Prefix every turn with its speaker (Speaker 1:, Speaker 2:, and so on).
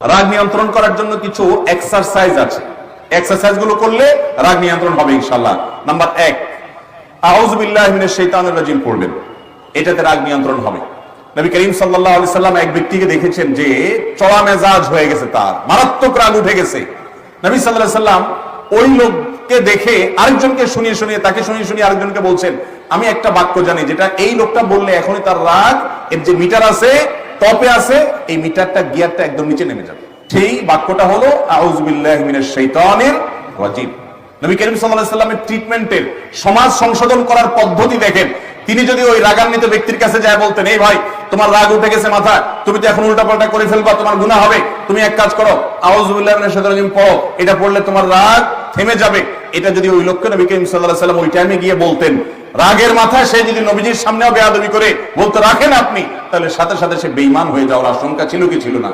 Speaker 1: রাগ নিয়ন্ত্রণ করার জন্য কিছু এক্সারসাইজ আছে, এক্সারসাইজ গুলো করলে রাগ নিয়ন্ত্রণ হবে ইনশাআল্লাহ। নাম্বার 1, আউযু বিল্লাহি মিনাশ শাইতানির রাজিম পড়বেন, এটাতে রাগ নিয়ন্ত্রণ হবে। নবী করিম সাল্লাল্লাহু আলাইহি সাল্লাম এক ব্যক্তিকে দেখেছেন যে চড়া মেজাজ হয়ে গেছে, তার মারাত্মক রাগ উঠে গেছে। নবী সাল্লাল্লাহু আলাইহি সাল্লাম ওই লোককে দেখে আরেকজনকে শুনিয়ে শুনিয়ে তাকে শুনিয়ে শুনিয়ে আরেকজনকে বলছেন, আমি একটা বাক্য জানি যেটা এই লোকটা বললে এখনই তার রাগ এর যে মিটার আছে, টপে আছে, এই মিটারটা গিয়ারটা একদম নিচে নেমে যাবে। সেই বাক্যটা হলো আউযু বিল্লাহি মিনাশ শাইতানির রাজিম। নবী করিম সাল্লাল্লাহু আলাইহি সাল্লামের ট্রিটমেন্টের সমাজ সংশোধন করার পদ্ধতি দেখেন। তিনি যদি ওই রাগান্বিত ব্যক্তির কাছে যায় বলতেন, এই ভাই তোমার রাগ উঠে গেছে মাথা, তুমি তো এখন উল্টাপাল্টা করে ফেলবা, তোমার গুনাহ হবে, তুমি এক কাজ করো আউযু বিল্লাহি মিনাশ শাইতানির রাজিম পড়ো, এটা পড়লে তোমার রাগ থেমে যাবে। এটা যদি ওই লোককে নবী করিম সাল্লাল্লাহু আলাইহি সাল্লাম ওই টাইমে গিয়ে বলতেন, রাগের মাথায় সে যদি নবীজির সামনেও বেয়াদবি করে বলতে রাখেন আপনি, তাহলে সাথে সাথে সে বেঈমান হয়ে যাওয়ার আশঙ্কা ছিল কি ছিল না?